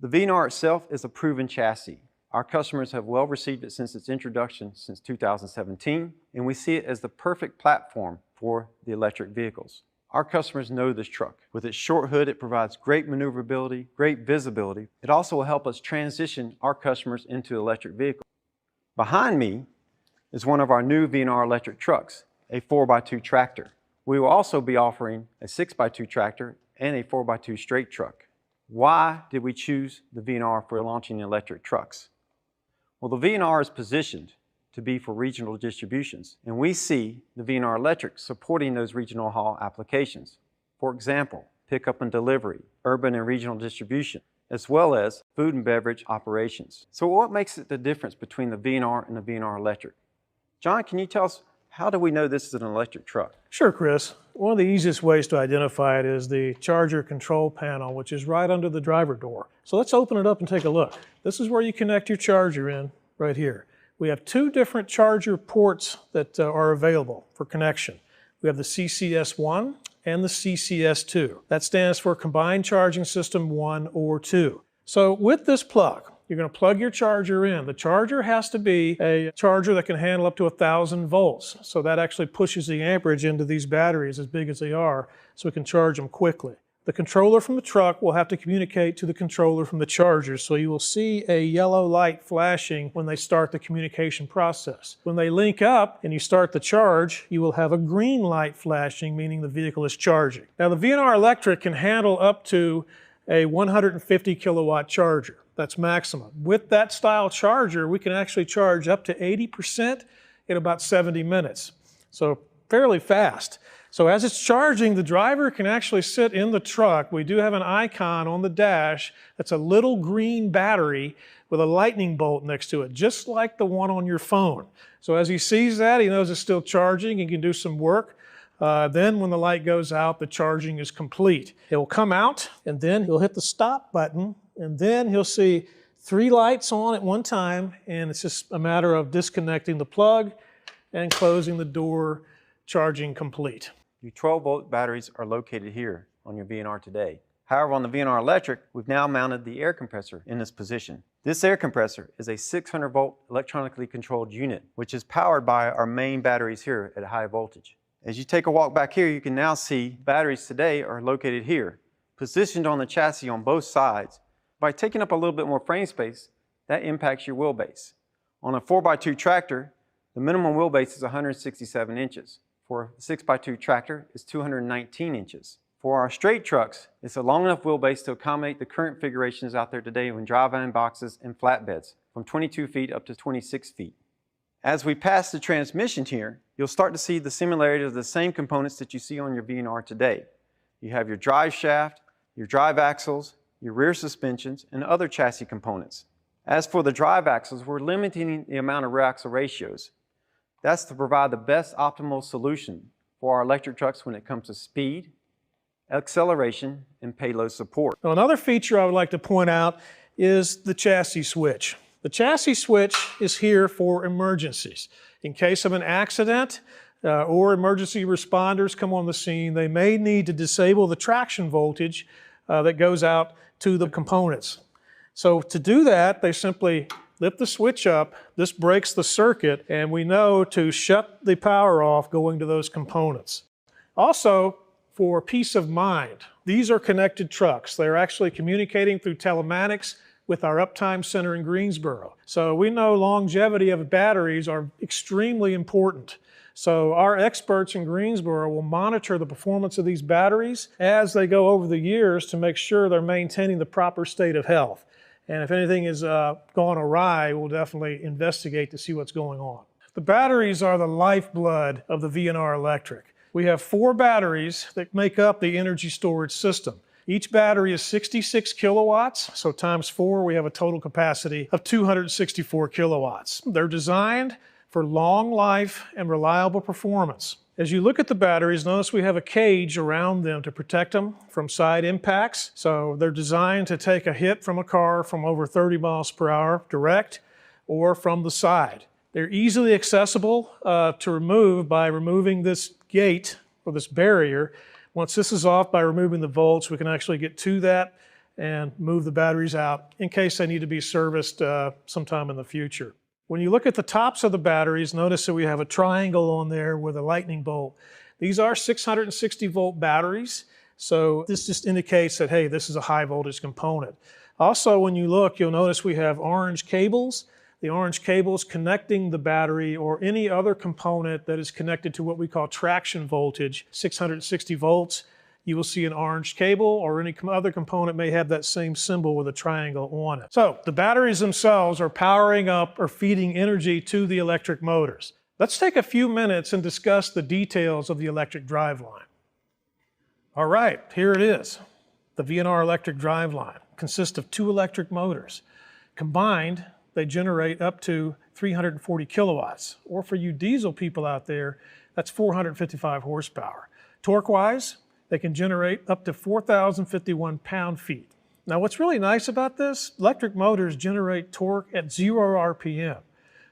The VNR itself is a proven chassis. Our customers have well received it since its introduction since 2017, and we see it as the perfect platform for the electric vehicles. Our customers know this truck. With its short hood, it provides great maneuverability, great visibility. It also will help us transition our customers into electric vehicles. Behind me is one of our new VNR electric trucks, a 4x2 tractor. We will also be offering a 6x2 tractor and a 4x2 straight truck. Why did we choose the VNR for launching electric trucks? Well, the VNR is positioned to be for regional distributions, and we see the VNR electric supporting those regional haul applications. For example, pickup and delivery, urban and regional distribution, as well as food and beverage operations. So what makes it the difference between the VNR and the VNR electric? John, can you tell us, how do we know this is an electric truck? Sure, Chris. One of the easiest ways to identify it is the charger control panel, which is right under the driver door. So let's open it up and take a look. This is where you connect your charger in, right here. We have two different charger ports that are available for connection. We have the CCS1 and the CCS2. That stands for Combined Charging System 1 or 2. So with this plug, you're going to plug your charger in. The charger has to be a charger that can handle up to 1,000 volts. So that actually pushes the amperage into these batteries as big as they are, so we can charge them quickly. The controller from the truck will have to communicate to the controller from the charger, so you will see a yellow light flashing when they start the communication process. When they link up and you start the charge, you will have a green light flashing, meaning the vehicle is charging. Now the VNR Electric can handle up to a 150 kilowatt charger. That's maximum. With that style charger, we can actually charge up to 80% in about 70 minutes. So fairly fast. So as it's charging, the driver can actually sit in the truck. We do have an icon on the dash that's a little green battery with a lightning bolt next to it, just like the one on your phone. So as he sees that, he knows it's still charging, he can do some work. Then when the light goes out, the charging is complete. It will come out, and then he'll hit the stop button, and then he'll see 3 lights on at one time, and it's just a matter of disconnecting the plug and closing the door, charging complete. Your 12-volt batteries are located here on your VNR today. However, on the VNR Electric, we've now mounted the air compressor in this position. This air compressor is a 600-volt electronically controlled unit, which is powered by our main batteries here at high voltage. As you take a walk back here, you can now see batteries today are located here, positioned on the chassis on both sides. By taking up a little bit more frame space, that impacts your wheelbase. On a 4x2 tractor, the minimum wheelbase is 167 inches. For a 6x2 tractor, it's 219 inches. For our straight trucks, it's a long enough wheelbase to accommodate the current configurations out there today in drive-in boxes and flatbeds, from 22 feet up to 26 feet. As we pass the transmission here, you'll start to see the similarity of the same components that you see on your VNR today. You have your drive shaft, your drive axles, your rear suspensions, and other chassis components. As for the drive axles, we're limiting the amount of rear axle ratios. That's to provide the best optimal solution for our electric trucks when it comes to speed, acceleration, and payload support. Now, another feature I would like to point out is the chassis switch. The chassis switch is here for emergencies. In case of an accident or emergency responders come on the scene, they may need to disable the traction voltage that goes out to the components. So to do that, they simply lift the switch up, this breaks the circuit, and we know to shut the power off going to those components. Also, for peace of mind, these are connected trucks. They're actually communicating through telematics with our uptime center in Greensboro. So we know longevity of batteries are extremely important. So our experts in Greensboro will monitor the performance of these batteries as they go over the years to make sure they're maintaining the proper state of health. And if anything has gone awry, we'll definitely investigate to see what's going on. The batteries are the lifeblood of the VNR Electric. We have 4 batteries that make up the energy storage system. Each battery is 66 kilowatts, so times 4, we have a total capacity of 264 kilowatts. They're designed for long life and reliable performance. As you look at the batteries, notice we have a cage around them to protect them from side impacts. So they're designed to take a hit from a car from over 30 miles per hour direct or from the side. They're easily accessible to remove by removing this gate or this barrier. Once this is off, by removing the volts, we can actually get to that and move the batteries out in case they need to be serviced sometime in the future. When you look at the tops of the batteries, notice that we have a triangle on there with a lightning bolt. These are 660 volt batteries, so this just indicates that, hey, this is a high voltage component. Also, when you look, you'll notice we have orange cables. The orange cables connecting the battery or any other component that is connected to what we call traction voltage, 660 volts. You will see an orange cable, or any other component may have that same symbol with a triangle on it. So the batteries themselves are powering up or feeding energy to the electric motors. Let's take a few minutes and discuss the details of the electric driveline. All right, here it is. The VNR electric driveline consists of 2 electric motors. Combined, they generate up to 340 kilowatts, or for you diesel people out there, that's 455 horsepower. Torque-wise, they can generate up to 4,051 pound-feet. Now, what's really nice about this, electric motors generate torque at 0 RPM.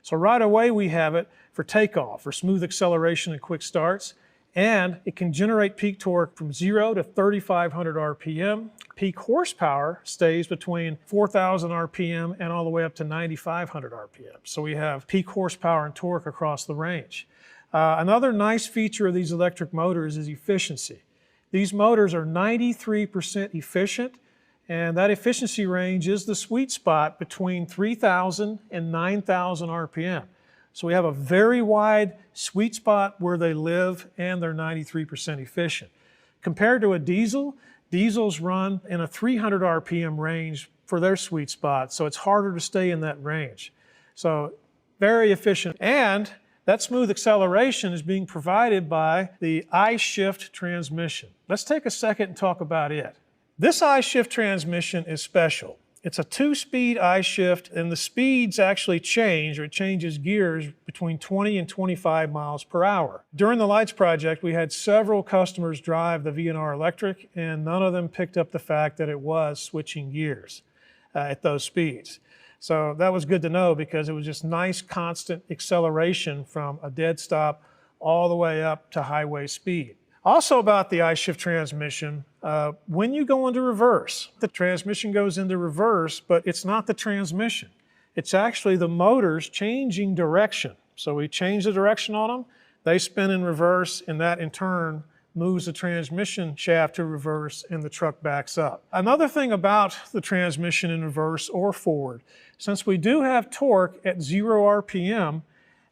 So right away we have it for takeoff, for smooth acceleration and quick starts, and it can generate peak torque from 0 to 3,500 RPM. Peak horsepower stays between 4,000 RPM and all the way up to 9,500 RPM. So we have peak horsepower and torque across the range. Another nice feature of these electric motors is efficiency. These motors are 93% efficient, and that efficiency range is the sweet spot between 3,000 and 9,000 RPM. So we have a very wide sweet spot where they live, and they're 93% efficient. Compared to a diesel, diesels run in a 300 RPM range for their sweet spot, so it's harder to stay in that range. So very efficient, and that smooth acceleration is being provided by the I-shift transmission. Let's take a second and talk about it. This I-shift transmission is special. It's a 2-speed I-shift, and the speeds actually change, or it changes gears between 20 and 25 miles per hour. During the Lights project, we had several customers drive the VNR electric, and none of them picked up the fact that it was switching gears at those speeds. So that was good to know, because it was just nice constant acceleration from a dead stop all the way up to highway speed. Also about the I-shift transmission, when you go into reverse, the transmission goes into reverse, but it's not the transmission. It's actually the motors changing direction. So we change the direction on them, they spin in reverse, and that in turn moves the transmission shaft to reverse, and the truck backs up. Another thing about the transmission in reverse or forward, since we do have torque at 0 RPM,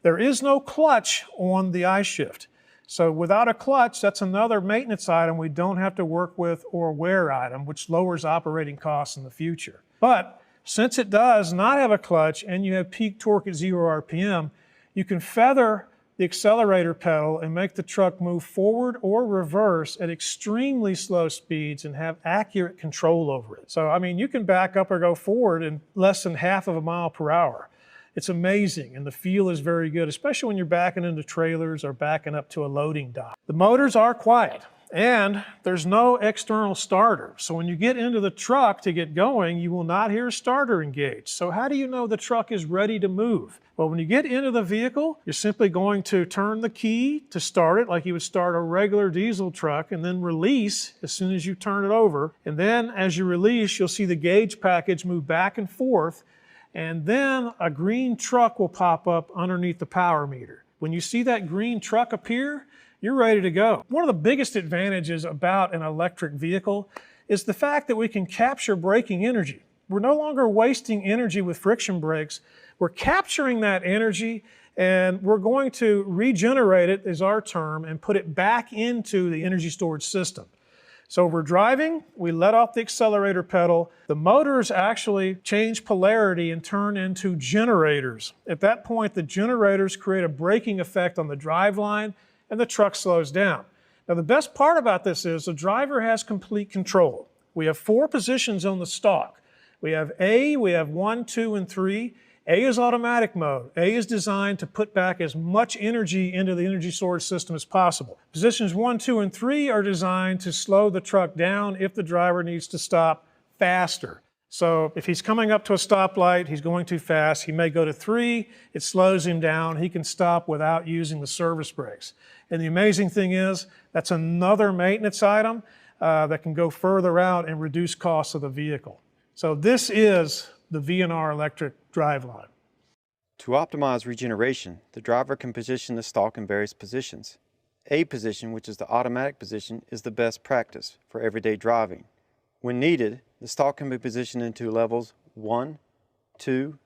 there is no clutch on the I-shift. So without a clutch, that's another maintenance item we don't have to work with, or a wear item, which lowers operating costs in the future. But since it does not have a clutch and you have peak torque at 0 RPM, you can feather the accelerator pedal and make the truck move forward or reverse at extremely slow speeds and have accurate control over it. So, I mean, you can back up or go forward in less than half of a mile per hour. It's amazing, and the feel is very good, especially when you're backing into trailers or backing up to a loading dock. The motors are quiet, and there's no external starter. So when you get into the truck to get going, you will not hear a starter engage. So how do you know the truck is ready to move? Well, when you get into the vehicle, you're simply going to turn the key to start it like you would start a regular diesel truck, and then release as soon as you turn it over. And then as you release, you'll see the gauge package move back and forth, and then a green truck will pop up underneath the power meter. When you see that green truck appear, you're ready to go. One of the biggest advantages about an electric vehicle is the fact that we can capture braking energy. We're no longer wasting energy with friction brakes. We're capturing that energy, and we're going to regenerate it, is our term, and put it back into the energy storage system. So we're driving, we let off the accelerator pedal, the motors actually change polarity and turn into generators. At that point, the generators create a braking effect on the driveline, and the truck slows down. Now, the best part about this is the driver has complete control. We have 4 positions on the stalk. We have A, we have 1, 2, and 3. A is automatic mode. A is designed to put back as much energy into the energy storage system as possible. Positions 1, 2, and 3 are designed to slow the truck down if the driver needs to stop faster. So if he's coming up to a stoplight, he's going too fast, he may go to 3, it slows him down, he can stop without using the service brakes. And the amazing thing is, that's another maintenance item. that can go further out and reduce costs of the vehicle. So this is the VNR electric driveline. To optimize regeneration, the driver can position the stalk in various positions. A position, which is the automatic position, is the best practice for everyday driving. When needed, the stalk can be positioned into levels 1, 2,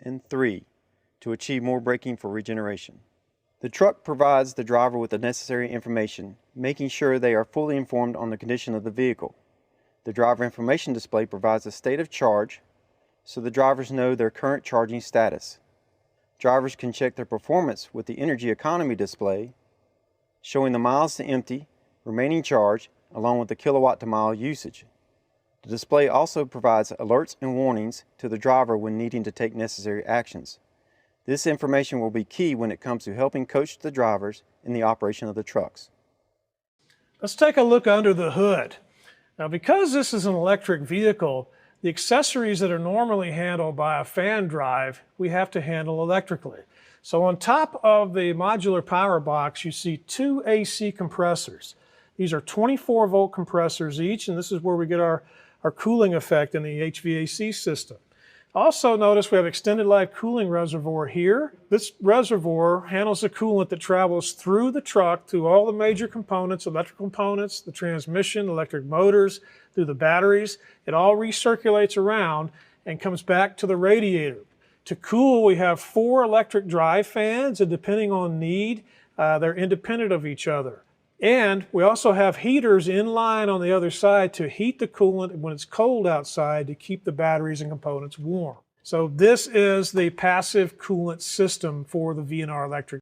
and 3 to achieve more braking for regeneration. The truck provides the driver with the necessary information, making sure they are fully informed on the condition of the vehicle. The driver information display provides a state of charge, so the drivers know their current charging status. Drivers can check their performance with the energy economy display, showing the miles to empty, remaining charge, along with the kilowatt to mile usage. The display also provides alerts and warnings to the driver when needing to take necessary actions. This information will be key when it comes to helping coach the drivers in the operation of the trucks. Let's take a look under the hood. Now, because this is an electric vehicle, the accessories that are normally handled by a fan drive, we have to handle electrically. So on top of the modular power box, you see two AC compressors. These are 24-volt compressors each, and this is where we get our cooling effect in the HVAC system. Also notice we have extended life cooling reservoir here. This reservoir handles the coolant that travels through the truck, through all the major components, electrical components, the transmission, electric motors, through the batteries. It all recirculates around and comes back to the radiator. To cool, we have 4 electric drive fans, and depending on need, they're independent of each other. And we also have heaters in line on the other side to heat the coolant when it's cold outside to keep the batteries and components warm. So this is the passive coolant system for the VNR electric